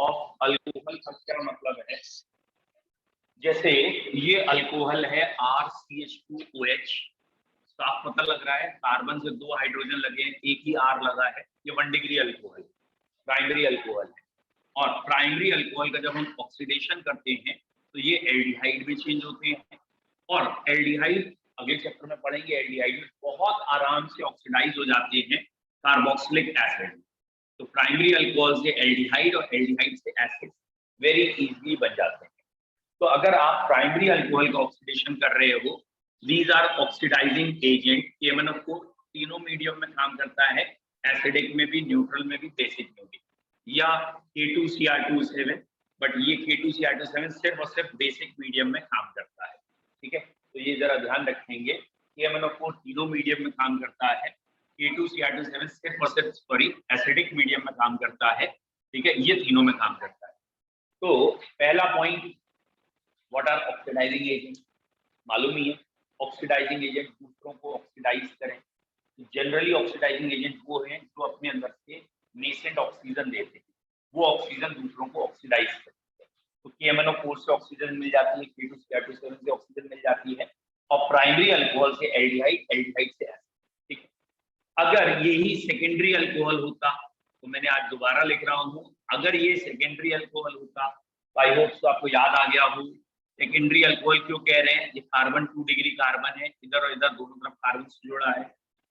Of alcohol का क्या मतलब है, जैसे ये अल्कोहल है RCH2OH, साफ पता लग रहा है, कार्बन से 2 हाइड्रोजन लगे हैं, एक ही R लगा है, ये 1 डिग्री अल्कोहल, प्राइमरी अल्कोहल है। और प्राइमरी अल्कोहल का जब हम ऑक्सीडेशन करते हैं तो ये एल्डिहाइड में चेंज होते हैं, और एल्डिहाइड अगले चैप्टर में पढ़ेंगे, एल्डिहाइड में बहुत आराम से ऑक्सीडाइज हो जाते हैं कार्बोक्सिलिक एसिड। तो प्राइमरी अल्कोहल से एल्डिहाइड और एल्डिहाइड से एसिड वेरी इजीली बन जाते हैं। तो अगर आप प्राइमरी अल्कोहल का ऑक्सीडेशन कर रहे हो, these are oxidising agent. KMnO4 तीनों मीडियम में काम करता है, एसिडिक में भी, न्यूट्रल में भी, बेसिक में भी, या K2Cr2 7, बट ये K2Cr2 7 सिर्फ और सिर्फ बेसिक मीडियम में काम करता है। ठीक है, तो ये जरा ध्यान रखेंगे, KMnO4 तीनों मीडियम में काम करता है, K2Cr2 7 सिर्फ और सिर्फ एसिडिक मीडियम में काम करता है। ठीक है, ये तीनों में काम करता है। तो पहला point, what are oxidising agent, मालूम ही है, ऑक्सीडाइजिंग एजेंट दूसरों को ऑक्सीडाइज करें। जनरली ऑक्सीडाइजिंग एजेंट वो हैं जो अपने अंदर से नेसेंट ऑक्सीजन देते हैं, वो ऑक्सीजन दूसरों को ऑक्सीडाइज करते हैं। तो KMnO4 से ऑक्सीजन मिल जाती है, K2Cr2 से ऑक्सीजन मिल जाती है, और प्राइमरी अल्कोहल से एल्डिहाइड, एल्डिहाइड से एसिड। ठीक है, अगर यही सेकेंडरी अल्कोहल होता, तो मैंने आज दोबारा लिख रहा हूँ, अगर ये सेकेंडरी अल्कोहल होता, आई होप तो आपको याद आ गया हो। सेकेंडरी अल्कोहल क्यों कह रहे हैं, ये कार्बन 2 डिग्री कार्बन है, इधर और इधर दोनों तरफ कार्बन से जुड़ा है,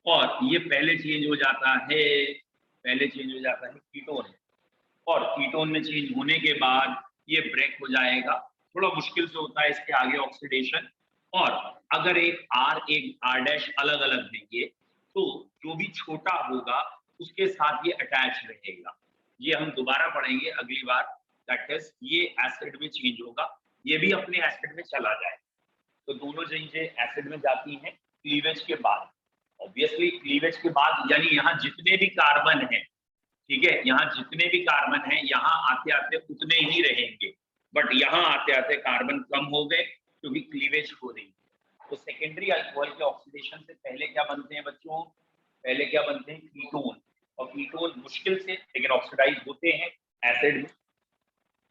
और ये पहले चेंज हो जाता है, कीटोन है, और कीटोन में चेंज होने के बाद ये ब्रेक हो जाएगा, थोड़ा मुश्किल से होता है इसके आगे ऑक्सीडेशन। और अगर एक R एक R' अलग अलग देंगे तो जो भी छोटा होगा उसके साथ ये अटैच रहेगा, ये हम दोबारा पढ़ेंगे अगली बार। दैट इज ये एसिड में चेंज होगा, ये भी अपने एसिड में चला जाएगा। तो दोनों चीजें एसिड में जाती हैं क्लीवेज के बाद, ऑब्वियसली क्लीवेज के बाद, यानी यहाँ जितने भी कार्बन हैं, ठीक है, यहाँ जितने भी कार्बन हैं, यहाँ आते आते उतने ही रहेंगे, बट यहाँ आते आते कार्बन कम हो गए क्योंकि क्लीवेज हो रही है। तो सेकेंडरी अल्कोहल के ऑक्सीडेशन से पहले क्या बनते हैं बच्चों, पहले क्या बनते हैं, कीटोन, और कीटोन मुश्किल से लेकिन ऑक्सीडाइज होते हैं एसिड में।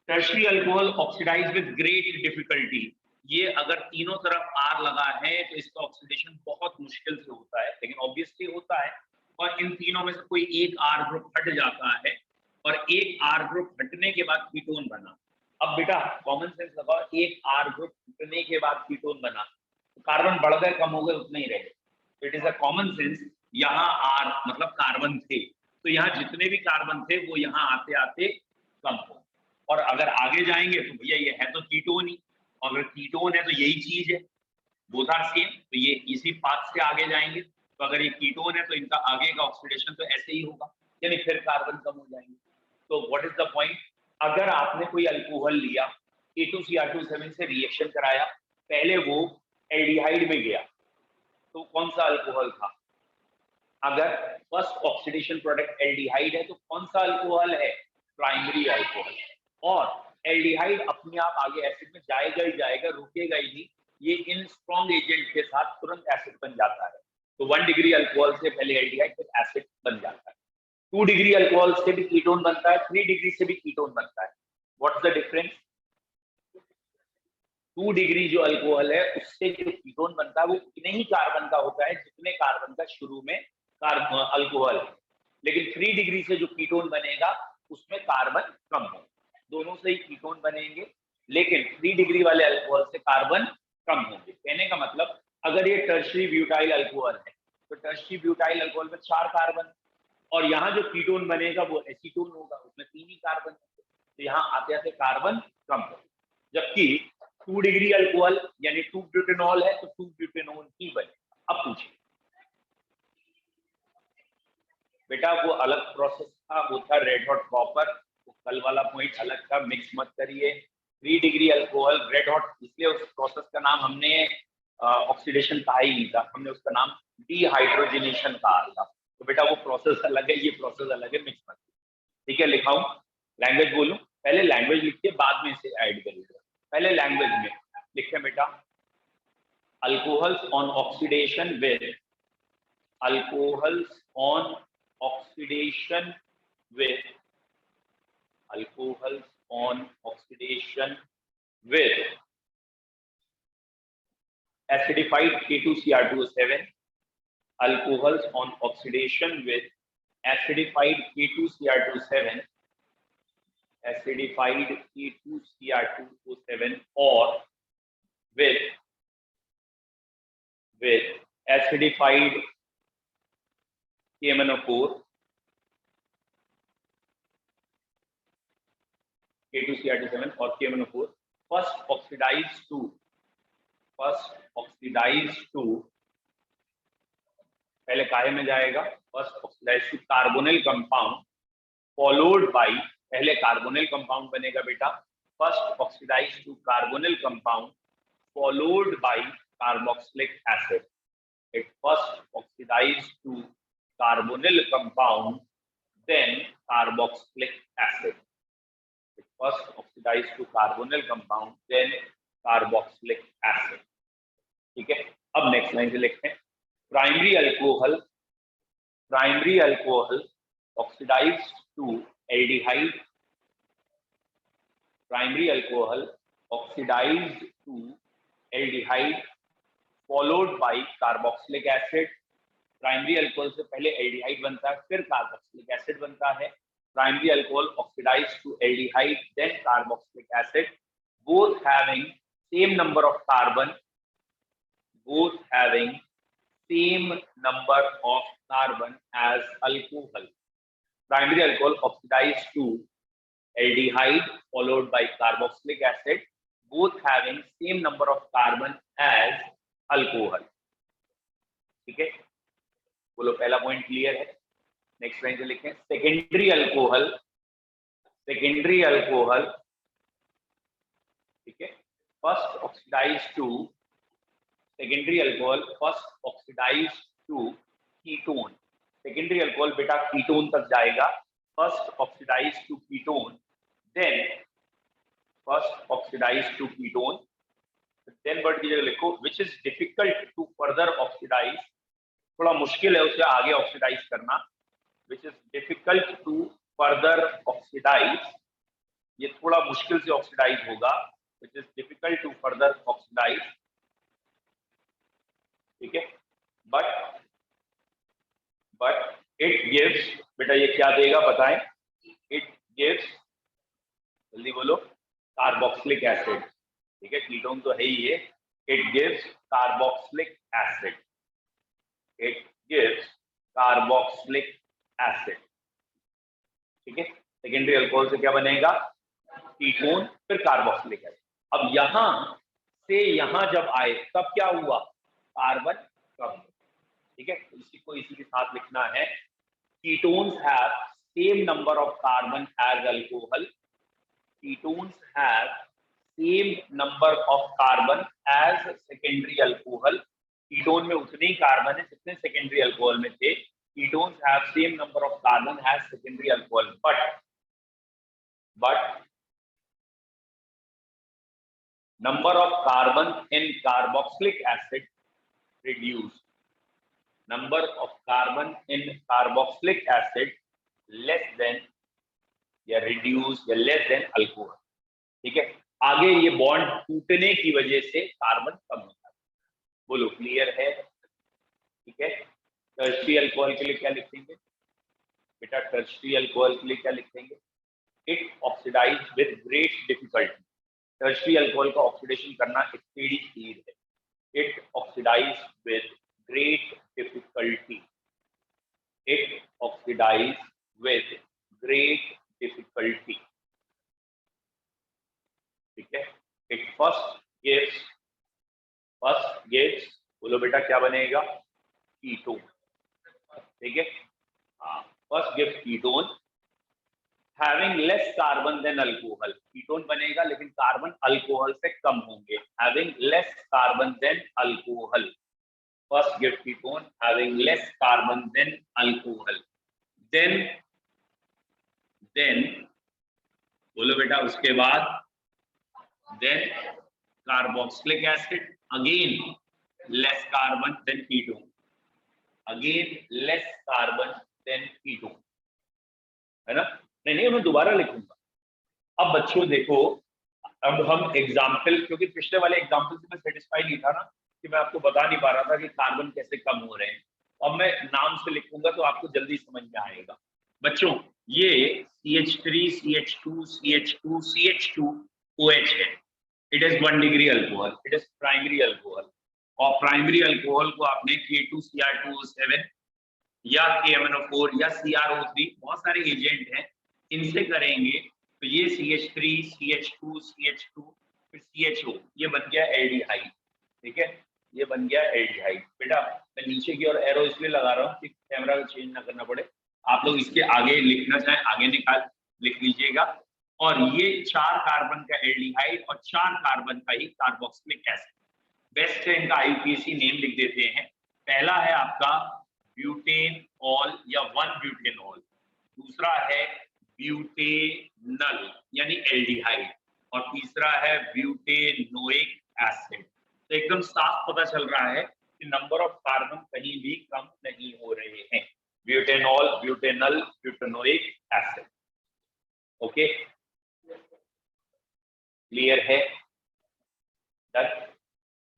Tertiary alcohol oxidise with great difficulty, ये अगर तीनों तरफ R लगा है तो इसका ऑक्सीडेशन बहुत मुश्किल से होता है, लेकिन ऑब्वियसली होता है। और इन तीनों में से कोई एक R ग्रुप हट जाता है, और एक R ग्रुप हटने के बाद कीटोन बना। अब बेटा कॉमन सेंस लगाओ, एक R ग्रुप हटने के बाद कीटोन बना, तो कार्बन बढ़ गए कम हो गए उतने ही रहे। It is a common sense, यहाँ R मतलब कार्बन थे, तो यहाँ जितने भी कार्बन थे वो यहाँ आते आते कम हो, और अगर आगे जाएंगे तो भैया ये है तो कीटोन ही, और अगर कीटोन है तो यही चीज है, बोथ आर सेम, तो ये इसी पाथ से आगे जाएंगे। तो अगर ये कीटोन है तो इनका आगे का ऑक्सीडेशन तो ऐसे ही होगा, यानी फिर कार्बन कम हो जाएंगे। तो व्हाट इज द पॉइंट, अगर आपने कोई अल्कोहल लिया, K2Cr2 से रिएक्शन कराया, पहले वो एल्डिहाइड में गया, तो कौन सा अल्कोहल था, अगर फर्स्ट ऑक्सीडेशन प्रोडक्ट एल्डिहाइड है तो कौन सा अल्कोहल है, प्राइमरी अल्कोहल। और एल्डिहाइड अपने आप आगे एसिड में जाएगा ही जाएगा, रुकेगा ही नहीं, ये इन स्ट्रॉन्ग एजेंट के साथ तुरंत एसिड बन जाता है। तो 1 डिग्री अल्कोहल से पहले एल्डिहाइड फिर एसिड बन जाता है। 2 डिग्री अल्कोहल से भी कीटोन बनता है, 3 डिग्री से भी कीटोन बनता है। व्हाट्स द डिफरेंस, 2 डिग्री जो अल्कोहल है उससे जो कीटोन बनता है वो उतने ही कार्बन का होता है जितने कार्बन का शुरू में अल्कोहल है, लेकिन 3 डिग्री से जो कीटोन बनेगा उसमें कार्बन कम हो, दोनों से ही कीटोन बनेंगे, लेकिन 3 डिग्री वाले अल्कोहल से कार्बन कम होंगे। कहने का मतलब अगर ये टर्शियरी ब्यूटाइल अल्कोहल है तो टर्शियरी ब्यूटाइल अल्कोहल में 4 कार्बन, और यहाँ जो कीटोन बनेगा वो एसीटोन होगा, उसमें 3 ही कार्बन होंगे, तो यहाँ आते आते कार्बन कम हो। जबकि 2 डिग्री अल्कोहल यानी 2 ब्यूटेनॉल है तो 2 ब्यूटेनोन ही बनेगा। अब पूछिए बेटा, वो अलग प्रोसेस था, वो था रेड हॉट कॉपर, वो कल वाला पॉइंट अलग था, मिक्स मत करिए। 3 डिग्री अल्कोहल रेड हॉट, इसलिए उस प्रोसेस का नाम हमने ऑक्सीडेशन कहा ही नहीं था, हमने उसका नाम डिहाइड्रोजनेशन कहा था। तो बेटा वो प्रोसेस अलग है, ये प्रोसेस अलग है, मिक्स मत। ठीक है, लिखाऊं, लैंग्वेज बोलूं, पहले लैंग्वेज लिखिए बाद में इसे ऐड करिएगा। पहले लैंग्वेज में लिखे बेटा, alcohols on oxidation with, alcohols on oxidation with alcohols on oxidation with acidified K2Cr2O7, alcohols on oxidation with acidified K2Cr2O7, acidified K2Cr2O7 or with acidified KMnO4, K2Cr2O7 or KMnO4, first oxidize to पहले काहे में जाएगा, first oxidise to carbonyl compound followed by, पहले carbonyl compound बनेगा बेटा, first oxidise to carbonyl compound followed by carboxylic acid. It first oxidise to carbonyl compound then carboxylic acid. It first oxidise to carbonyl compound then carboxylic acid. ठीक है, अब next line से लिखते हैं. Primary alcohol oxidise to aldehyde, primary alcohol oxidise to aldehyde followed by carboxylic acid. Primary alcohol से पहले aldehyde बनता है, फिर कार्बोक्सिलिक एसिड बनता है. Primary alcohol oxidise to aldehyde then carboxylic acid, both having same number of carbon, as alcohol. Primary alcohol oxidized to aldehyde followed by carboxylic acid, both having same number of carbon as alcohol. ठीक है, बोलो पहला point clear है. Next line से लिखें. Secondary alcohol, ठीक है, first oxidise to, secondary alcohol first oxidise to ketone. Secondary alcohol बेटा कीटोन तक जाएगा. First oxidise to ketone, then first oxidise to ketone, then word की जगह लिखो which is difficult to further oxidise. थोड़ा मुश्किल है उसे आगे ऑक्सीडाइज करना. Which is difficult to further oxidise, ये थोड़ा मुश्किल से ऑक्सीडाइज होगा. Which is difficult to further oxidize. ठीक है, but it gives, बेटा ये क्या देगा बताएं. It gives, जल्दी बोलो, कार्बोक्सिलिक एसिड. ठीक है, कीटोन तो है ही ये. It gives carboxylic acid. It gives carboxylic acid. ठीक है, सेकेंडरी अल्कोहल से क्या बनेगा, कीटोन, फिर कार्बोक्सिलिक एसिड. अब यहां से यहां जब आए तब क्या हुआ, कार्बन कम. ठीक है, इसी के साथ लिखना है. Ketones have same number of carbon as alcohol. Ketones have same number of carbon as secondary alcohol. Ketone में उतने ही कार्बन है जितने सेकेंडरी अल्कोहल में थे. Ketones have same number of carbon as secondary alcohol, but number of carbon in carboxylic acid reduced. Number of carbon in carboxylic acid less than या reduced या less than alcohol. ठीक है, आगे ये bond टूटने की वजह से कार्बन कम होता है. बोलो क्लियर है. ठीक है, टर्शियरी अल्कोहल के लिए क्या लिखेंगे बेटा, टर्शियरी अल्कोहल के लिए क्या लिखेंगे. It oxidise with great difficulty. Tertiary alcohol का ऑक्सीडेशन करना एक टेढ़ी खीर है. It oxidise with great difficulty. It oxidise with great difficulty. ठीक है, इट फर्स्ट गिव्स, बोलो बेटा क्या बनेगा, कीटोन. ठीक है, first gives ketone having less carbon than alcohol. Ketone बनेगा लेकिन कार्बन अल्कोहल से कम होंगे. having less carbon than alcohol. First give ketone having less carbon than alcohol. Then बोलो बेटा उसके बाद then carboxylic acid, again less carbon than ketone. Again less carbon than ketone. है ना. नहीं मैं दोबारा लिखूंगा. अब बच्चों देखो, अब हम एग्जाम्पल, क्योंकि पिछले वाले एग्जाम्पल से मैं सेटिस्फाई नहीं था ना, कि मैं आपको बता नहीं पा रहा था कि कार्बन कैसे कम हो रहे हैं। अब मैं नाम से लिखूंगा तो आपको जल्दी समझ में आएगा। बच्चों ये CH3 CH2 CH2 CH2 OH है। It is 1 degree alcohol, it is primary alcohol. और प्राइमरी अल्कोहल को आपने K2Cr2O7 या KMnO4 या CrO3, बहुत सारे एजेंट हैं, इनसे करेंगे तो ये CH3 CH2 CH2 फिर CHO, ये बन गया एल्डिहाइड। ठीक है, ये बन गया एल्डिहाइड। बेटा मैं नीचे की ओर एरो इसलिए लगा रहा हूँ कि कैमरा को चेंज ना करना पड़े। आप लोग इसके आगे लिखना चाहें आगे निकाल लिख लीजिएगा। और ये 4 कार्बन का एल्डिहाइड और 4 कार्बन का ही कार्बोक्सिलिक एसिड। बेस्ट है इनका IUPAC नेम लिख देते हैं। पहला है आपका ब्यूटेनॉल या 1 ब्यूटेनॉल, दूसरा है ब्यूटेनल यानी एल्डिहाइड, और तीसरा है ब्यूटेनोइक एसिड। तो एकदम साफ पता चल रहा है कि नंबर ऑफ कार्बन कहीं भी कम नहीं हो रहे हैं। Butanol, butanal, butanoic acid. Okay, clear है?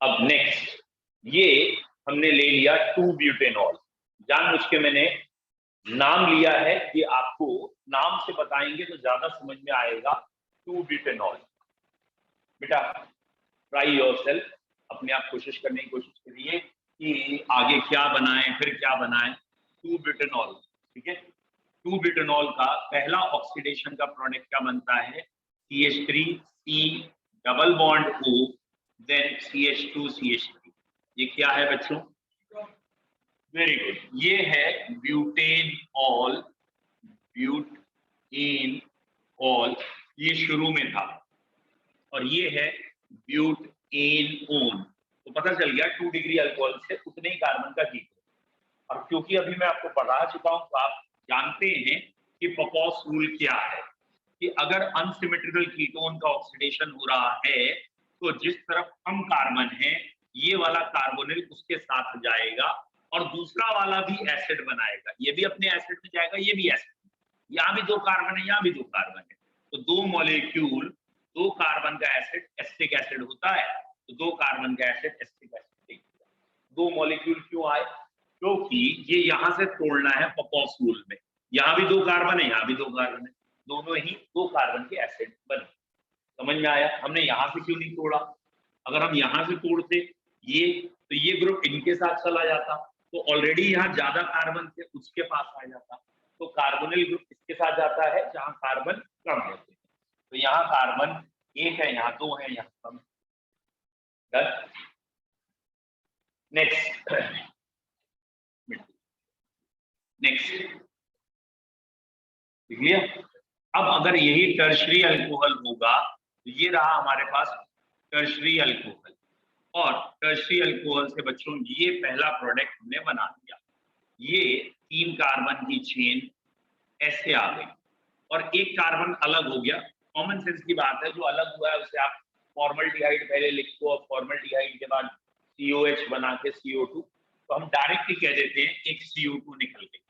अब नेक्स्ट, ये हमने ले लिया 2 ब्यूटेनॉल। जानबूझ के मैंने नाम लिया है कि आपको नाम से बताएंगे तो ज्यादा समझ में आएगा। 2 ब्यूटेनॉल। बेटा ट्राई योरसेल्फ, अपने आप कोशिश करने की कोशिश करिए कि आगे क्या बनाएं फिर क्या बनाएं। 2 ब्यूटेनॉल, ठीक है। 2 ब्यूटेनॉल का पहला ऑक्सीडेशन का प्रोडक्ट क्या बनता है? CH3C double bond O then CH2CH3। ये क्या है बच्चों? वेरी गुड, ये है ब्यूटेनॉल। ब्यूटेनॉल ये शुरू में था, और ये है ब्यूटेनोन। तो पता चल गया 2 डिग्री अल्कोहल से उतने ही कार्बन का कीटोन। और क्योंकि अभी मैं आपको पढ़ा चुका हूं तो आप जानते हैं कि पॉपॉस रूल क्या है, कि अगर अनसिमेट्रिकल कीटोन का ऑक्सीडेशन हो रहा है तो जिस तरफ कम कार्बन है ये वाला कार्बोनिल उसके साथ जाएगा और दूसरा वाला भी एसिड बनाएगा। ये भी अपने एसिड में जाएगा, ये भी एसिड। यहाँ भी 2 कार्बन है, यहाँ भी 2 कार्बन है, तो 2 मॉलिक्यूल 2 कार्बन का एसिड एसिटिक एसिड होता है, तो 2 कार्बन का एसिड एसिटिक एसिड। 2 मॉलिक्यूल क्यों आए? क्योंकि ये यहां से तोड़ना है पॉपॉस रूल में। यहाँ भी 2 कार्बन है, यहाँ भी 2 कार्बन है, दोनों ही 2 कार्बन के एसिड बने। समझ में आया? हमने यहाँ से क्यों नहीं तोड़ा? अगर हम यहाँ से तोड़ते ये, तो ये ग्रुप इनके साथ चला जाता, तो ऑलरेडी यहाँ ज्यादा कार्बन थे उसके पास आ जाता। तो कार्बोनिल ग्रुप इसके साथ जाता है जहां कार्बन कम होते हैं। तो यहाँ कार्बन 1 है, यहाँ 2 है, यहाँ कम। नेक्स्ट नेक्स्ट, लिया। अब अगर यही टर्शरी अल्कोहल होगा तो ये रहा हमारे पास टर्शरी अल्कोहल, और टर्शरी अल्कोहल से बच्चों ये पहला प्रोडक्ट हमने बना दिया। ये 3 कार्बन की चेन ऐसे आ गई और एक कार्बन अलग हो गया। कॉमन सेंस की बात है, जो अलग हुआ है उसे आप फॉर्मल्डिहाइड पहले लिखो और फॉर्मल्डिहाइड के बाद COH बना के CO2, तो हम डायरेक्ट ही कह देते हैं एक CO2 निकल गई,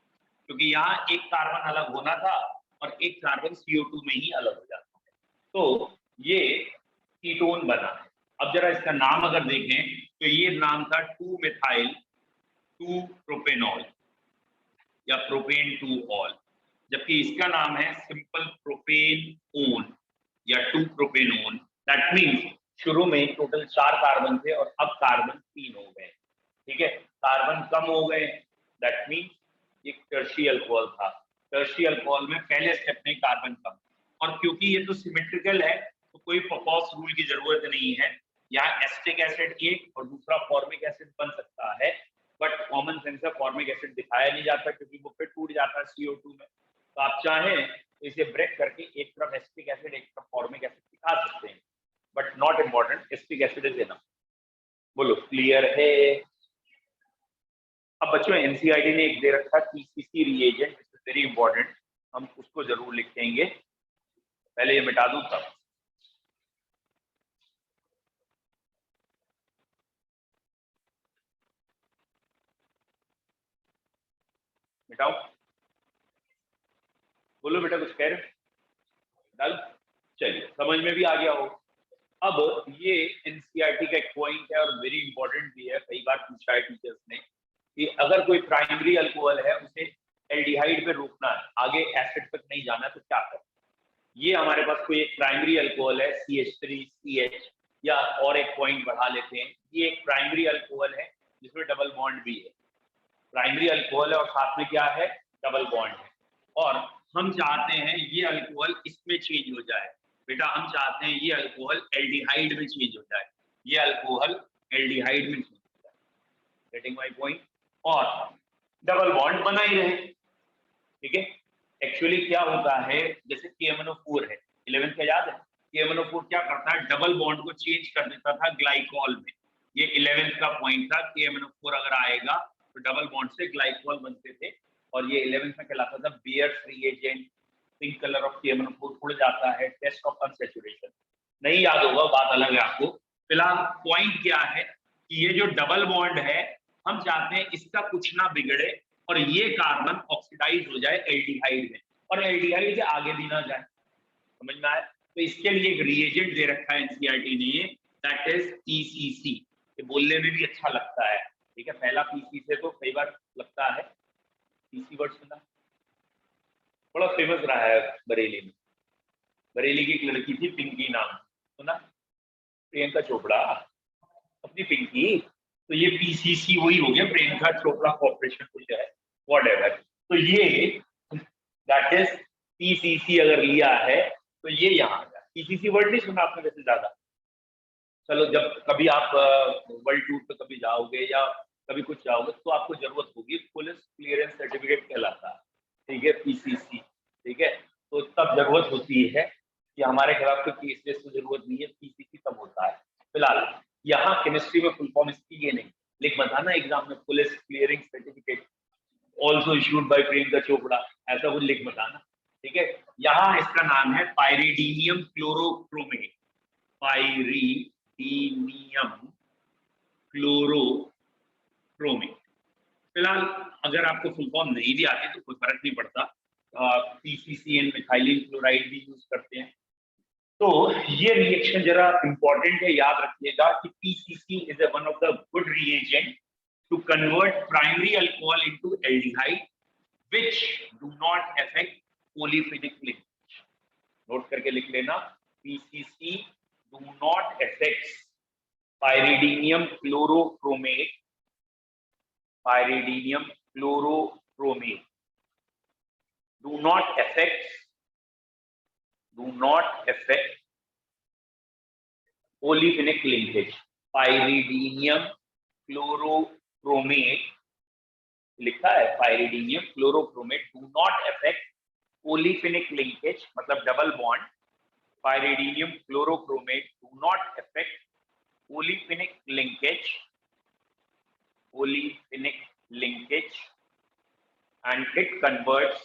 क्योंकि यहाँ एक कार्बन अलग होना था और एक कार्बन CO2 में ही अलग हो जाता है। तो ये कीटोन बना है। अब जरा इसका नाम अगर देखें तो ये नाम था 2 मिथाइल 2 प्रोपेनॉल या प्रोपेन 2 ऑल, जबकि इसका नाम है सिंपल प्रोपेनोन या 2 प्रोपेनोन। दैट मींस शुरू में टोटल 4 कार्बन थे और अब कार्बन 3 हो गए। ठीक है, कार्बन कम हो गए, दैट मींस एक टर्शियरी अल्कोहल था। टर्शियरी अल्कोहल में पहले स्टेप में कार्बन कम, और क्योंकि ये तो सिमेट्रिकल है तो कोई पॉपॉस रूल की जरूरत नहीं है। यहाँ एसिटिक एसिड एक और दूसरा फॉर्मिक एसिड बन सकता है, बट कॉमन सेंस है फॉर्मिक एसिड दिखाया नहीं जाता क्योंकि वो फिर टूट जाता है CO2 में। तो आप चाहें तो इसे ब्रेक करके एक तरफ एसिटिक एसिड एक तरफ फॉर्मिक एसिड दिखा सकते हैं, but not important, acetic acid is enough. बोलो क्लियर है? अब बच्चों एनसीईआरटी ने एक दे रखा TCC रिएजेंट, वेरी इंपॉर्टेंट, हम उसको जरूर लिखेंगे। पहले ये मिटा दूं तब। मिटाओ, बोलो बेटा कुछ कह रहे हो? डाल, समझ में भी आ गया हो। अब ये एनसीईआरटी का एक पॉइंट है और वेरी इंपॉर्टेंट भी है, कई बार पूछा है टीचर्स ने कि अगर कोई प्राइमरी अल्कोहल है उसे एल्डिहाइड पे रोकना है, आगे एसिड तक नहीं जाना, तो क्या करें। ये हमारे पास कोई एक प्राइमरी अल्कोहल है CH3CH, या और एक पॉइंट बढ़ा लेते हैं, ये एक प्राइमरी अल्कोहल है जिसमें डबल बॉन्ड भी है। प्राइमरी अल्कोहल है और साथ में क्या है, डबल बॉन्ड है, और हम चाहते हैं ये अल्कोहल इसमें चेंज हो जाए। बेटा हम चाहते हैं ये अल्कोहल एल्डिहाइड में चेंज हो जाए, ये अल्कोहल एल्डिहाइड में चेंज हो जाए, गेटिंग माय पॉइंट, और डबल बॉन्ड बना ही रहे। ठीक है, एक्चुअली क्या होता है, जैसे KMNO4 है, 11th का याद है, KMNO4 क्या करता है, डबल बॉन्ड को चेंज कर देता था ग्लाइकॉल में। ये 11th का पॉइंट था, KMNO4 अगर आएगा तो डबल बॉन्ड से ग्लाइकॉल बनते थे, और ये 11th में कहलाता था bears reagent. Pink colour of KMNO4 उड़ जाता है, टेस्ट ऑफ अनसैचुरेशन। नहीं याद होगा, बात अलग है आपको। फिलहाल पॉइंट क्या है कि ये जो डबल बॉन्ड है, हम चाहते हैं इसका कुछ ना बिगड़े और ये कार्बन ऑक्सीडाइज हो जाए एल्डिहाइड में, और एल्डिहाइड के आगे भी ना जाए। समझ में आया। तो इसके लिए एक रिएजेंट दे रखा है एनसीईआरटी ने, दैट इज PCC। ये बोलने में भी अच्छा लगता है, ठीक है, पहला PC से तो कई बार लगता है, PC वर्ड सुना, बड़ा फेमस रहा है बरेली में। बरेली की एक लड़की थी पिंकी नाम, सुना, प्रियंका चोपड़ा, अपनी पिंकी। तो ये PCC वही हो गया, प्रियंका चोपड़ा कॉर्पोरेशन कुछ है, व्हाटएवर। तो ये दैट इज PCC अगर लिया है तो ये यहाँ आ गया। PCC वर्ड नहीं सुना आपने वैसे ज्यादा। चलो जब कभी आप वर्ल्ड टूर पे कभी जाओगे या कभी कुछ जाओगे तो आपको जरूरत होगी, पुलिस क्लियरेंस सर्टिफिकेट कहलाता है, ठीक है, PCC। ठीक है, तो तब जरूरत होती है कि हमारे खिलाफ कोई केस वेस की जरूरत नहीं है, PCC तब होता है। फिलहाल यहाँ केमिस्ट्री में फुल फॉर्म इसकी ये नहीं, लिख बताना एग्जाम में, police clearing certificate also issued by Priyanka Chopra, ऐसा कुछ लिख बताना। ठीक है, यहाँ इसका नाम है पायरिडीनियम क्लोरोक्रोमेट, पायरिडीनियम क्लोरोक्रोमेट। फिलहाल अगर आपको फुल फॉर्म नहीं भी आती तो कोई फर्क नहीं पड़ता, PCCN मिथाइलिन क्लोराइड भी यूज करते हैं। तो ये रिएक्शन जरा इंपॉर्टेंट है, याद रखिएगा कि PCC is one of the good reagent to convert primary alcohol into aldehyde which do not affect polyphenic linkage. Note करके लिख लेना, PCC do not affect pyridinium chlorochromate, pyridinium chlorochromate do not affect polyphenic linkage. Pyridinium chlorochromate लिखा है, pyridinium chlorochromate do not affect polyphenic linkage, मतलब double bond. Pyridinium chlorochromate do not affect polyphenic linkage and it converts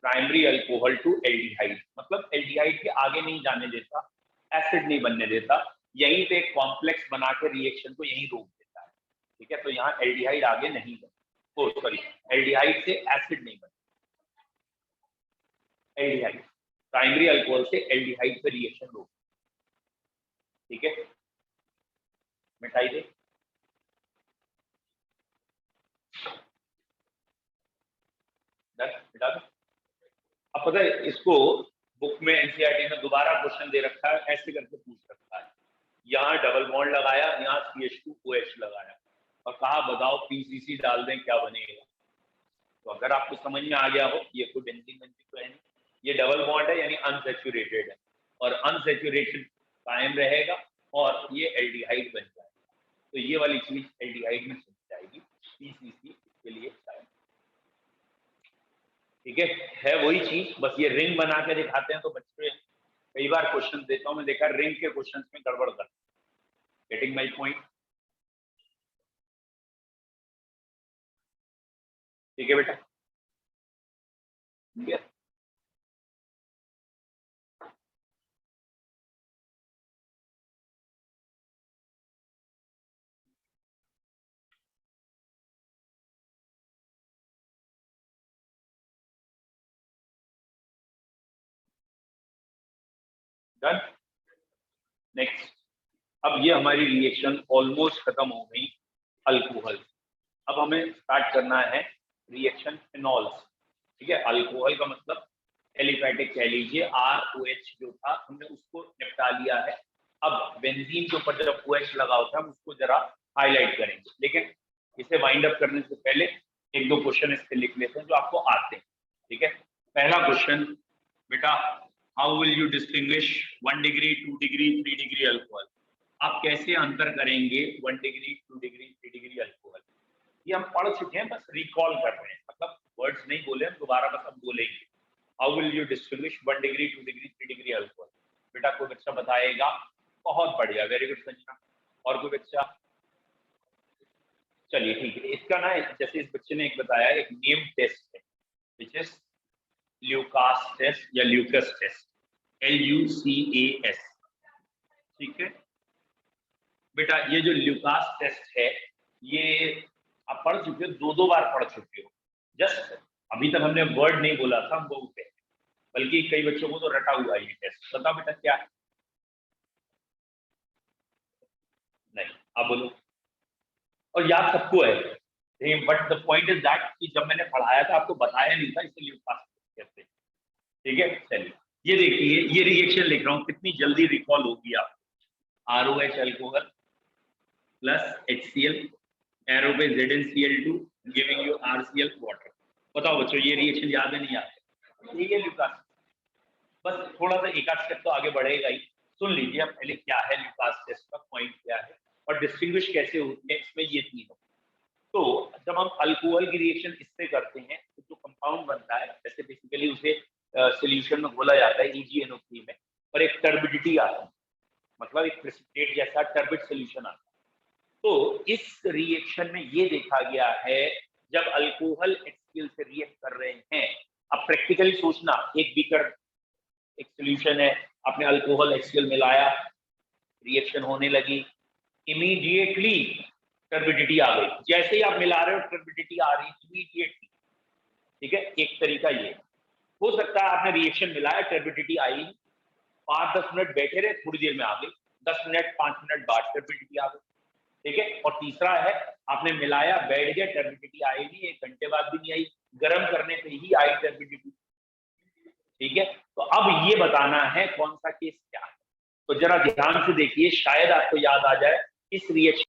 primary alcohol to aldehyde, मतलब aldehyde के आगे नहीं जाने देता, acid नहीं बनने देता, यहीं पे एक कॉम्प्लेक्स बना के रिएक्शन को यहीं रोक देता है। ठीक है, तो यहाँ एल्डिहाइड आगे नहीं बने, ओ सॉरी, एल्डिहाइड से एसिड नहीं बने, एल्डिहाइड प्राइमरी अल्कोहल से एल्डिहाइड पे रिएक्शन रोक। ठीक है, मिटाई दे। मिटा दो। अब पता है इसको बुक में एनसीईआरटी में दोबारा क्वेश्चन दे रखा है, ऐसे करके पूछ रखा है, यहाँ डबल बॉन्ड लगाया, यहाँ CH2OH लगाया, और कहा बताओ PCC डाल दें क्या बनेगा। तो अगर आपको समझ में आ गया हो, ये कोई बेंजीन तो है नहीं, ये डबल बॉन्ड है यानी अनसैचुरेटेड है, और अनसैचुरेटेड कायम रहेगा और ये एल्डिहाइड बन जाएगा। तो ये वाली चीज एल्डिहाइड में चली जाएगी, PCC इसके लिए कायम। ठीक है वही चीज, बस ये रिंग बना के दिखाते हैं तो बच्चे, कई बार क्वेश्चन देता हूं मैं, देखा रिंग के क्वेश्चन में गड़बड़ करते हैं। Getting my point. ठीक है बेटा, ठीक है। डन। नेक्स्ट, अब ये हमारी रिएक्शन ऑलमोस्ट खत्म हो गई अल्कोहल। अब हमें स्टार्ट करना है रिएक्शन फिनॉल्स। ठीक है, अल्कोहल का मतलब एलिफैटिक कह लीजिए, ROH जो था हमने उसको निपटा लिया है। अब बेंजीन के ऊपर जब OH लगा होता है हम उसको जरा हाईलाइट करेंगे, लेकिन इसे वाइंड अप करने से पहले एक दो क्वेश्चन इसके लिख लेते हैं जो आपको आते हैं। ठीक है, पहला क्वेश्चन बेटा, how will you distinguish 1 degree 2 degree 3 degree alcohol? आप कैसे अंतर करेंगे 1 डिग्री 2 डिग्री 3 डिग्री अल्कोहल? ये हम पढ़ चुके हैं, बस रिकॉल कर रहे हैं, मतलब वर्ड्स नहीं बोले हम, दोबारा बस हम बोलेंगे। How will you distinguish 1 degree 2 degree 3 degree alcohol? बेटा कोई बच्चा बताएगा? बहुत बढ़िया, वेरी गुड संजना। और कोई बच्चा? चलिए ठीक है, इसका ना जैसे इस बच्चे ने एक बताया, एक नेम टेस्ट है विच इज ल्यूकास टेस्ट या ल्यूकस टेस्ट, LUCAS। ठीक है बेटा, ये जो ल्यूकास टेस्ट है ये आप पढ़ चुके हो, दो बार पढ़ चुके हो। जस्ट अभी तक हमने वर्ड नहीं बोला था, हम वो पे, बल्कि कई बच्चों को तो रटा हुआ है ये टेस्ट। बताओ बेटा क्या है? नहीं, आप बोलो। और याद सबको है, but the point is that कि जब मैंने पढ़ाया था आपको बताया नहीं था, इसलिए ल्यूकास टेस्ट कहते हैं। ठीक है, चलिए ये देखिए, ये रिएक्शन लिख रहा हूँ, कितनी जल्दी रिकॉल होगी आप। ROH alcohol plus HCl, arrow पे ZnCl2 giving you RCl water. बताओ बच्चों, ये रिएक्शन याद है नहीं याद है? ठीक है ल्यूकास, बस थोड़ा सा एक आध स्टेप तो आगे बढ़ेगा ही। सुन लीजिए अब पहले क्या है ल्यूकास टेस्ट का, पॉइंट क्या है और डिस्टिंग्विश कैसे होते हैं इसमें, ये तीनों। तो जब हम अल्कोहल की रिएक्शन इससे करते हैं तो जो कंपाउंड बनता है, जैसे बेसिकली उसे सॉल्यूशन में घोला जाता है EgNO3 में, और एक टर्बिडिटी आता है, मतलब एक प्रेसिपिटेट जैसा टर्बिड सॉल्यूशन आता है। तो इस रिएक्शन में ये देखा गया है, जब अल्कोहल HCl से रिएक्ट कर रहे हैं, अब प्रैक्टिकली सोचना, एक बीकर एक सॉल्यूशन है, आपने अल्कोहल HCl मिलाया, रिएक्शन होने लगी, इमीडिएटली टर्बिडिटी आ गई। जैसे ही आप मिला रहे हो टर्बिडिटी आ रही इमीडिएटली। ठीक है, एक तरीका ये हो सकता है, आपने रिएक्शन मिलाया, टर्बिडिटी आई, 5-10 मिनट बैठे रहे, थोड़ी देर में आ गई, 10 मिनट 5 मिनट बाद टर्बिडिटी आ गई। ठीक है, और तीसरा है, आपने मिलाया, बैठ गया, टर्बिडिटी आई नहीं, 1 घंटे बाद भी नहीं आई, गर्म करने से ही आई टर्बिडिटी। ठीक है, तो अब ये बताना है कौन सा केस क्या है। तो जरा ध्यान से देखिए, शायद आपको याद आ जाए इस रिएक्शन।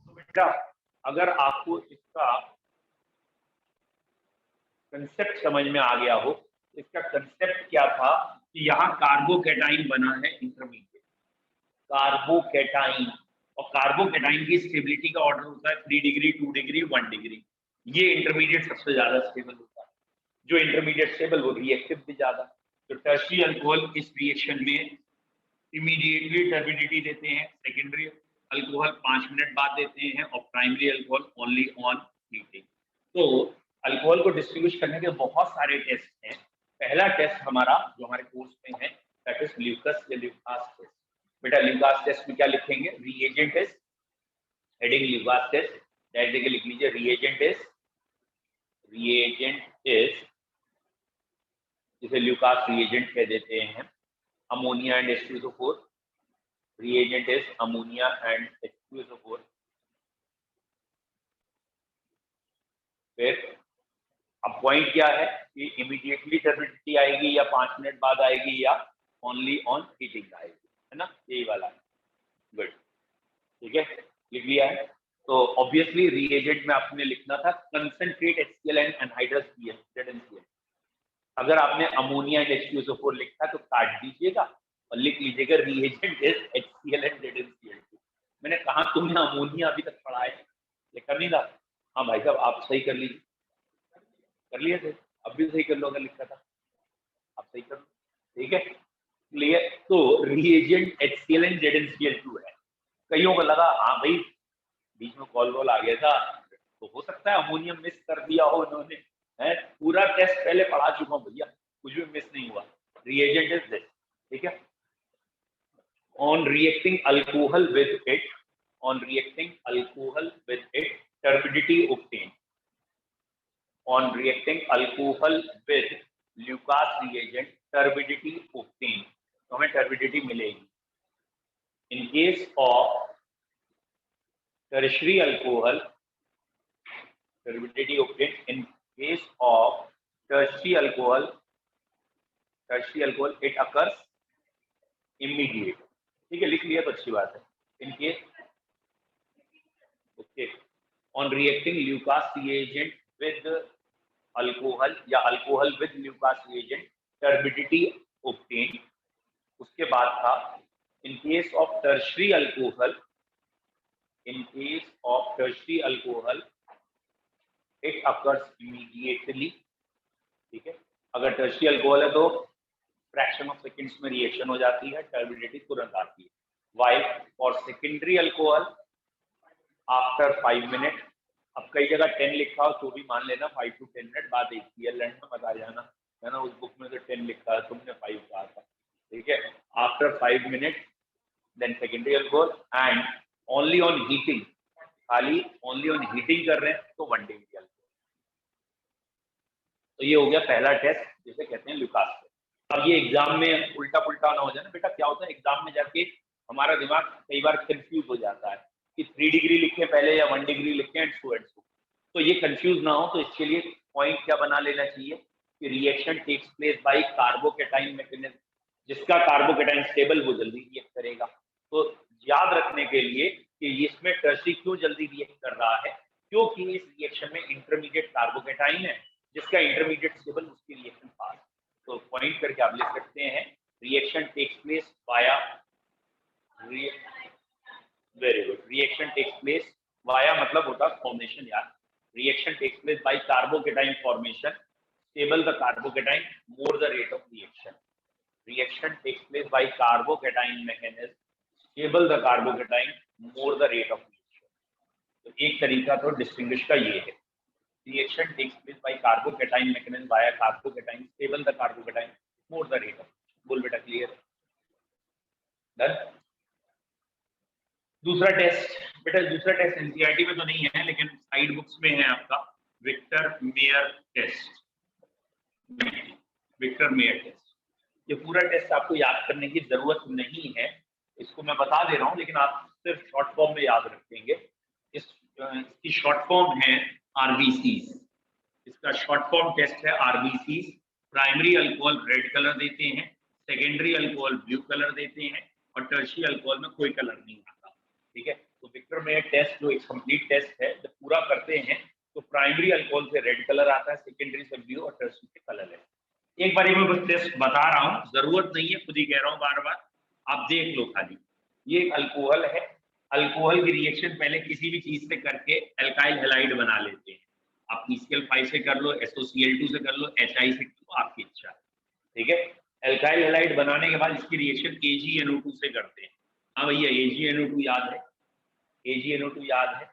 तो बेटा अगर आपको इसका कंसेप्ट समझ में आ गया हो, इसका कंसेप्ट क्या था कि यहाँ कार्बोकैटाइन बना है इंटरमीडिएट, कार्बोकैटाइन, और कार्बोकैटाइन की स्टेबिलिटी का ऑर्डर होता है 3 डिग्री 2 डिग्री 1 डिग्री। ये इंटरमीडिएट सबसे ज्यादा स्टेबल होता है, जो इंटरमीडिएट स्टेबल वो रिएक्टिव भी ज्यादा। तो टर्शियरी अल्कोहल इस रिएक्शन में इमीडिएटली टर्बिडिटी देते हैं, सेकेंडरी अल्कोहल 5 मिनट बाद देते हैं, और primary alcohol only on heating. तो अल्कोहल को डिस्टिंग्विश करने के बहुत सारे टेस्ट हैं। पहला टेस्ट हमारा जो हमारे कोर्स में है दैट इज ल्यूकस या ल्यूकास टेस्ट। बेटा ल्यूकास टेस्ट में क्या लिखेंगे? Reagent test, heading Lucas test, that देके लिख लीजिए रिएजेंट इज जिसे ल्यूकास रिएजेंट कह देते हैं, ammonia and H2SO4, reagent is ammonia and H2SO4। फिर अब पॉइंट क्या है कि इमीडिएटली टर्बिडिटी आएगी या 5 मिनट बाद आएगी या ओनली ऑन हीटिंग आएगी, है ना, यही वाला है। गुड, ठीक है, लिख लिया है। तो ऑब्वियसली रिएजेंट में आपने लिखना था concentrate HCl and anhydrous ZnCl। अगर आपने अमोनिया एंड H2SO4 लिखा तो काट दीजिएगा और लिख लीजिएगा reagent is HCl and ZnCl2। मैंने कहा तुमने अमोनिया अभी तक पढ़ा है, लिखा नहीं था? हाँ भाई साहब, आप सही कर लीजिए, कर लिए थे, अब भी सही कर लो अगर लिखा था, आप सही कर लो, ठीक है, क्लियर। तो रिएजेंट HCl एंड ZnCl2 है। कईयों को लगा हाँ भाई बीच में कॉल वॉल आ गया था, तो हो सकता है अमोनियम मिस कर दिया हो इन्होंने, है पूरा टेस्ट पहले पढ़ा चुका हूँ भैया, कुछ भी मिस नहीं हुआ। रिएजेंट इज दिस, ठीक है। On reacting alcohol with it, on reacting alcohol with it turbidity obtained, on reacting alcohol with Lucas reagent turbidity obtained, तो हमें turbidity मिलेगी। In case of tertiary alcohol, turbidity obtained in case of tertiary alcohol it occurs immediate, ठीक है, लिख लिया तो अच्छी बात है। In case, okay, on reacting Lucas reagent with alcohol या alcohol with Lucas reagent turbidity obtained, उसके बाद था in case of tertiary alcohol, in case of tertiary alcohol it occurs immediately, ठीक है। अगर टर्शियरी अल्कोहल है तो फ्रैक्शन ऑफ सेकंड्स में रिएक्शन हो जाती है, टर्बिडिटी तुरंत आती है। While for secondary alcohol after 5 minute, अब कई जगह 10 लिखा हो तो भी मान लेना 5 to 10 मिनट बाद एक ही लैंड में मत आ जाना, है ना, उस बुक में तो 10 लिखा है, तुमने 5 कहा था, ठीक है। After 5 minute then secondary alcohol and only on heating, खाली ओनली ऑन हीटिंग कर रहे हैं तो 1 डिग्री अल्कोहल। तो ये हो गया पहला टेस्ट जिसे कहते हैं ल्यूकास टेस्ट। अब ये एग्जाम में उल्टा पुल्टा ना हो जाए ना बेटा, क्या होता है एग्जाम में जाके हमारा दिमाग कई बार कंफ्यूज हो जाता है कि 3 डिग्री लिखें पहले या 1 डिग्री लिखें एंड सो एंड सो। तो ये कंफ्यूज ना हो तो इसके लिए पॉइंट क्या बना लेना चाहिए कि reaction takes place by carbocation mechanism, जिसका कार्बोकेटाइन स्टेबल वो जल्दी रिएक्ट करेगा। तो याद रखने के लिए कि इसमें टर्शियरी क्यों जल्दी रिएक्ट कर रहा है, क्योंकि इस रिएक्शन में इंटरमीडिएट कार्बोकेटाइन है, जिसका इंटरमीडिएट स्टेबल उसकी रिएक्शन फास्ट। तो पॉइंट करके आप लिख सकते हैं reaction takes place via, very good, reaction takes place via मतलब होता है फॉर्मेशन यार, reaction takes place by carbocation formation, stable the carbocation, more the rate of reaction. Reaction takes place by carbocation mechanism, stable the carbocation, more the rate of reaction. तो एक तरीका तो distinguish का ये है, reaction takes place by carbocation mechanism via carbocation, stable the carbocation, more the rate of reaction. बोल बेटा clear? Done. दूसरा टेस्ट बेटा, दूसरा टेस्ट एनसीईआरटी में तो नहीं है लेकिन साइड बुक्स में है आपका, Victor Meyer test, Victor Meyer test. ये पूरा टेस्ट आपको याद करने की जरूरत नहीं है, इसको मैं बता दे रहा हूँ लेकिन आप सिर्फ शॉर्ट फॉर्म में याद रखेंगे। इसकी शॉर्ट फॉर्म है आरबीसीज, इसका शॉर्ट फॉर्म टेस्ट है RBCs. Primary alcohol red colour देते हैं, सेकेंडरी अल्कोहल ब्लू कलर देते हैं और टर्शियरी अल्कोहल में कोई कलर नहीं आता, ठीक है। तो विक्टर मेयर टेस्ट जो एक कंप्लीट टेस्ट है, जब पूरा करते हैं तो प्राइमरी अल्कोहल से रेड कलर आता है, सेकेंडरी से ब्लू और टर्शियरी से कलर है। एक बार मैं बस टेस्ट बता रहा हूँ, जरूरत नहीं है, खुद ही कह रहा हूँ बार बार, आप देख लो खाली। ये एक अल्कोहल है, अल्कोहल की रिएक्शन पहले किसी भी चीज से करके एल्काइल हैलाइड बना लेते हैं। आप PCl5 से कर लो, SOCl2 से कर लो, HI से कर लो, आपकी इच्छा, ठीक है। एल्काइल हैलाइड बनाने के बाद इसकी रिएक्शन AgNO2 से करते हैं। हाँ भैया AgNO2 याद है, AgNO2 याद है,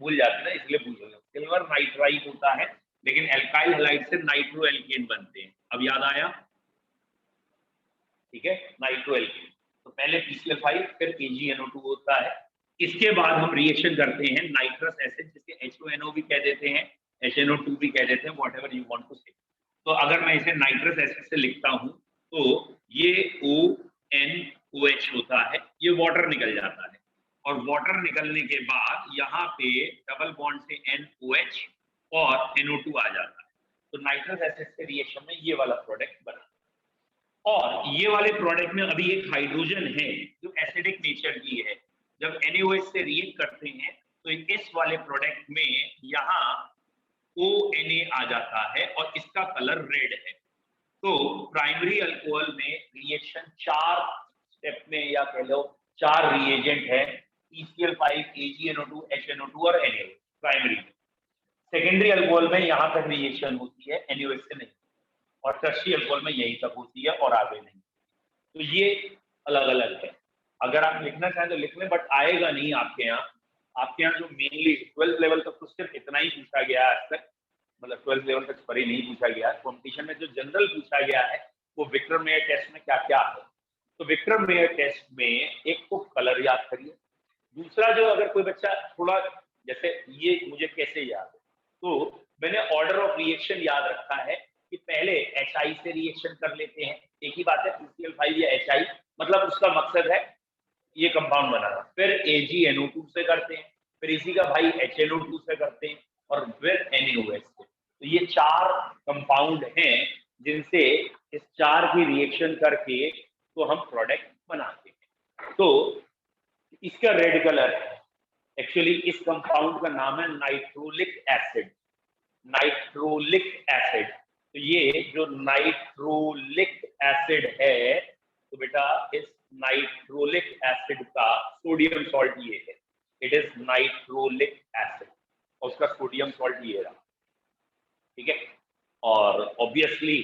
भूल जाते ना इसलिए पूछ रहे हो। सिल्वर नाइट्राइट होता है लेकिन एल्काइल हैलाइड से नाइट्रो एल्केन बनते हैं, अब याद आया, ठीक है, नाइट्रो एल्केन। तो पहले PCl5 फिर AgNO2 होता है। इसके बाद हम रिएक्शन करते हैं नाइट्रस एसिड, जिसे HONO भी कह देते हैं, HNO2 भी कह देते हैं, व्हाटएवर यू वांट टू से। तो अगर मैं इसे नाइट्रस एसिड से लिखता हूं तो ये ONOH होता है, ये वाटर निकल जाता है और वाटर निकलने के बाद यहाँ पे डबल बॉन्ड से NOH और NO2 आ जाता है। तो नाइट्रस एसिड के रिएक्शन में ये वाला प्रोडक्ट बना, और ये वाले प्रोडक्ट में अभी एक हाइड्रोजन है जो एसिडिक नेचर की है, जब NaOH से रिएक्ट करते हैं तो इस वाले प्रोडक्ट में यहाँ ONA आ जाता है और इसका कलर रेड है। तो प्राइमरी अल्कोहल में रिएक्शन 4 स्टेप में या कह लो 4 रिएजेंट है, ECl5, AgNO2, HNO2 और NaOH प्राइमरी में। सेकेंडरी अल्कोहल में यहाँ तक रिएक्शन होती है NaOH से नहीं, और टर्शियरी अल्कोहल में यहीं तक होती है और आगे नहीं। तो ये अलग अलग है। अगर आप लिखना चाहें तो लिख लें, बट आएगा नहीं आपके यहाँ। आपके यहाँ जो मेनली 12th लेवल तक तो सिर्फ इतना ही पूछा गया है आज तक, मतलब 12th लेवल तक सॉरी नहीं पूछा गया। कॉम्पिटिशन में जो जनरल पूछा गया है वो विक्रम मेयर टेस्ट में क्या क्या है। तो विक्रम मेयर टेस्ट में एक तो कलर याद करिए, दूसरा जो अगर कोई बच्चा थोड़ा जैसे ये मुझे कैसे याद है, तो मैंने ऑर्डर ऑफ रिएक्शन याद रखा है कि पहले HI से रिएक्शन कर लेते हैं, एक ही बात है PCl5 या HI, मतलब उसका मकसद है ये कंपाउंड बनाना। फिर AgNO2 से करते हैं, फिर इसी का भाई HNO2 से करते हैं और फिर NaOH से। तो ये 4 कंपाउंड हैं जिनसे इस 4 की रिएक्शन करके तो हम प्रोडक्ट बनाते हैं। तो इसका रेड कलर है, एक्चुअली इस कंपाउंड का नाम है नाइट्रोलिक एसिड। नाइट्रोलिक एसिड, तो ये जो नाइट्रोलिक एसिड है, तो बेटा इस नाइट्रोलिक एसिड का सोडियम सॉल्ट ये है, इट इज नाइट्रोलिक एसिड, और उसका सोडियम सॉल्ट ये रहा, ठीक है। और ऑब्वियसली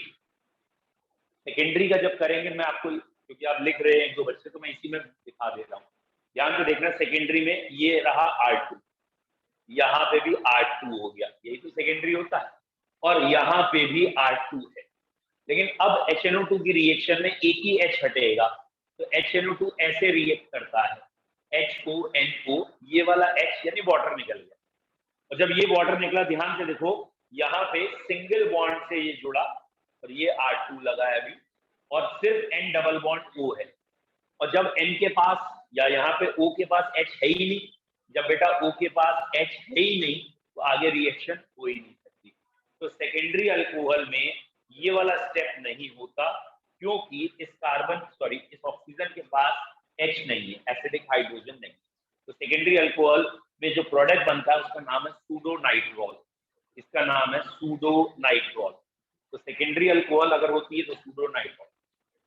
सेकेंडरी का जब करेंगे, मैं आपको, क्योंकि आप लिख रहे हैं एक दो बच्चे, तो मैं इसी में दिखा देता हूँ, ध्यान से देखना। सेकेंडरी में ये रहा R2, यहाँ पे भी R2 हो गया, यही तो सेकेंडरी होता है, और यहाँ पे भी R2 है। लेकिन अब HNO2 की रिएक्शन में एक ही H हटेगा, तो HNO2 ऐसे रिएक्ट करता है, HONO, ये वाला H यानी वाटर निकल गया, और जब ये वाटर निकला, ध्यान से देखो, यहाँ पे सिंगल बॉन्ड से ये जुड़ा और ये R2 लगा है अभी, और सिर्फ N डबल बॉन्ड O है। और जब N के पास या यहाँ पे O के पास H है ही नहीं, जब बेटा O के पास H है ही नहीं, तो आगे रिएक्शन हो ही नहीं सकती। तो सेकेंडरी अल्कोहल में ये वाला स्टेप नहीं होता, क्योंकि इस ऑक्सीजन के पास H नहीं है, एसिडिक हाइड्रोजन नहीं। तो सेकेंडरी अल्कोहल में जो प्रोडक्ट बनता है उसका नाम है सूडोनाइट्रॉल, इसका नाम है सूडोनाइट्रॉल। तो सेकेंडरी अल्कोहल अगर होती है तो सूडोनाइट्रॉल।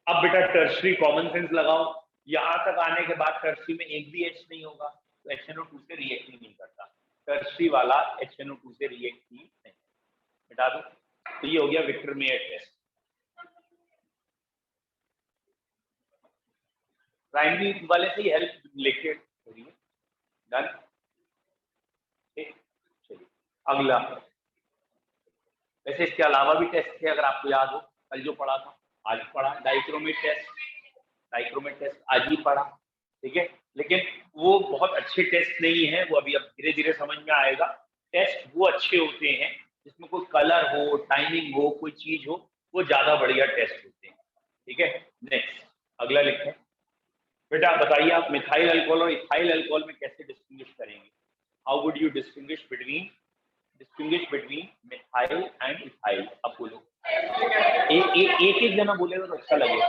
अब बेटा टर्शरी कॉमन सेंस लगाओ, यहां तक आने के बाद टर्शरी में एक भी H नहीं होगा, तो HNO2 से रिएक्ट नहीं करता, टर्शरी वाला HNO2 से रिएक्ट ही नहीं। बेटा तो ये हो गया विक्टर मेयर टेस्ट। प्राइमरी वाले से ही हेल्प लेके करिए, डन। चलिए अगला, वैसे इसके अलावा भी टेस्ट थे, अगर आपको याद हो, कल जो पढ़ा था, आज पढ़ा, डाइक्रोमेट टेस्ट आज ही पढ़ा, ठीक है। लेकिन वो बहुत अच्छे टेस्ट नहीं है, वो अभी अब धीरे धीरे समझ में आएगा। टेस्ट वो अच्छे होते हैं जिसमें कोई कलर हो, टाइमिंग हो, कोई चीज हो, वो ज्यादा बढ़िया टेस्ट होते हैं, ठीक है। नेक्स्ट अगला लिखें बेटा, बताइए आप मिथाइल अल्कोहल और इथाइल अल्कोहल में कैसे डिस्टिंग्विश करेंगे? How would you distinguish between methyl and ethyl? अब बोलो, एक जना बोलेगा तो अच्छा लगेगा।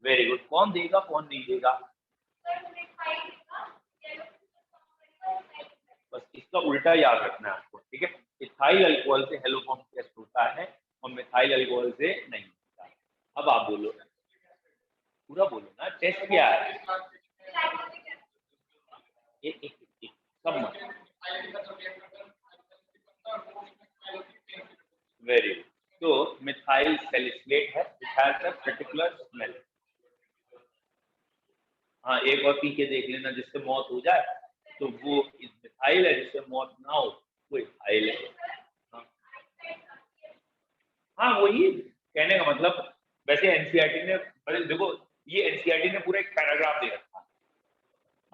वेरी गुड, कौन देगा कौन नहीं देगा? बस इसका उल्टा याद रखना है आपको, ठीक है। इथाइल अल्कोहल से हेलोफॉर्म टेस्ट होता है और मिथाइल अल्कोहल से नहीं होता। अब आप बोलो, पूरा बोलो ना, टेस्ट क्या है? एक सब मत। वेरी गुड, तो मिथाइल सैलिसिलेट है, it has a particular smell. हाँ, एक और पी के देख लेना, जिससे मौत हो जाए तो वो मिथाइल है, जिससे मौत ना हो वो इथाइल है। हाँ वही कहने का मतलब। वैसे एनसीईआरटी ने, देखो ये एनसीईआरटी ने पूरा एक पैराग्राफ दे रखा है,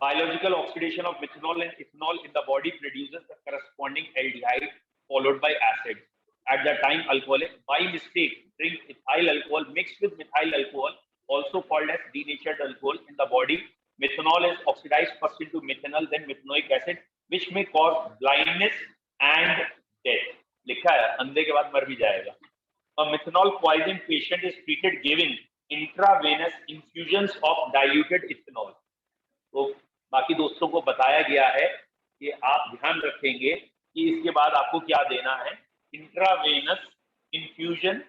biological oxidation of methanol and ethanol in the body produces the corresponding aldehyde followed bye acid at the time alcoholic by mistake drink ethyl alcohol mixed with methyl alcohol, also called as denatured alcohol. In the body, methanol is oxidized first into methanol, then methanoic acid, which may cause blindness and death. लिखा है, अंधे के बाद मर भी जाएगा। A methanol poison patient is treated giving intravenous infusions of diluted ethanol. तो बाकी दोस्तों को बताया गया है कि आप ध्यान रखेंगे कि इसके बाद आपको क्या देना है, इंट्रावेनस इन्फ्यूजन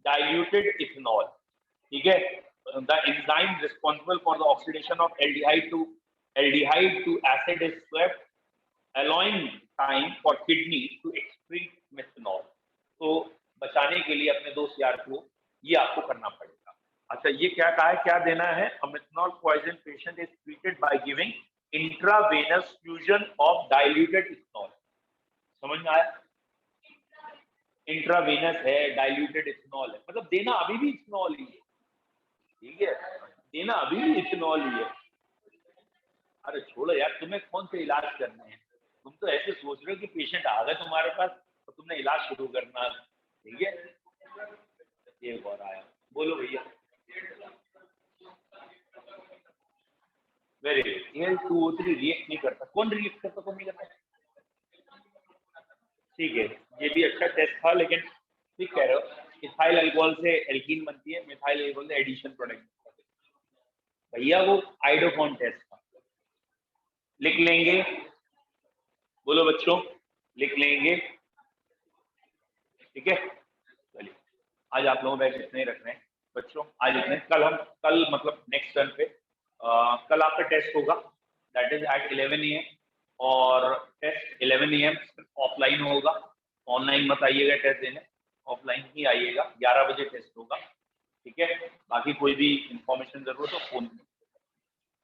डाइल्यूटेड इथेनॉल, ठीक है। The enzyme responsible for the oxidation of aldehyde to acid is swept allowing time for kidney to excrete methanol। तो बचाने के लिए अपने दोस्त यार को ये आपको करना पड़ेगा। अच्छा, ये क्या कहा है, क्या देना है, a methanol poison patient is treated by giving intravenous fusion of diluted ethanol। समझ में आया? इंट्रावेनस है, डाइल्यूटेड इथेनॉल है, मतलब देना अभी भी इथेनॉल ही है, ठीक है, देना अभी भी इथेनॉल ही है। अरे छोड़ो यार, तुम्हें कौन से इलाज करने हैं, तुम तो ऐसे सोच रहे हो कि पेशेंट आ गए तुम्हारे पास तो तुमने इलाज शुरू करना, ठीक है। एक और आया, बोलो भैया। Very good. Al2O3 रिएक्ट नहीं करता, कौन रिएक्ट करता, कौन नहीं करता, ठीक है, ये भी अच्छा टेस्ट था, लेकिन ठीक कह रहे हो, इथाइल अल्कोहल से एल्कीन बनती है, मिथाइल अल्कोहल से एडिशन प्रोडक्ट, भैया वो आइडोफॉन टेस्ट था, लिख लेंगे, बोलो बच्चों, लिख लेंगे, ठीक है। चलिए, आज आप लोगों बैच इतने ही रख रहे हैं बच्चों, आज इतने। कल मतलब नेक्स्ट टर्न पे कल आपका टेस्ट होगा, दैट इज एट 11 AM, और टेस्ट 11 AM ऑफलाइन होगा, ऑनलाइन मत आइएगा टेस्ट देने, ऑफलाइन ही आइएगा, 11 बजे टेस्ट होगा, ठीक है। बाकी कोई भी इंफॉर्मेशन जरूरत हो फोन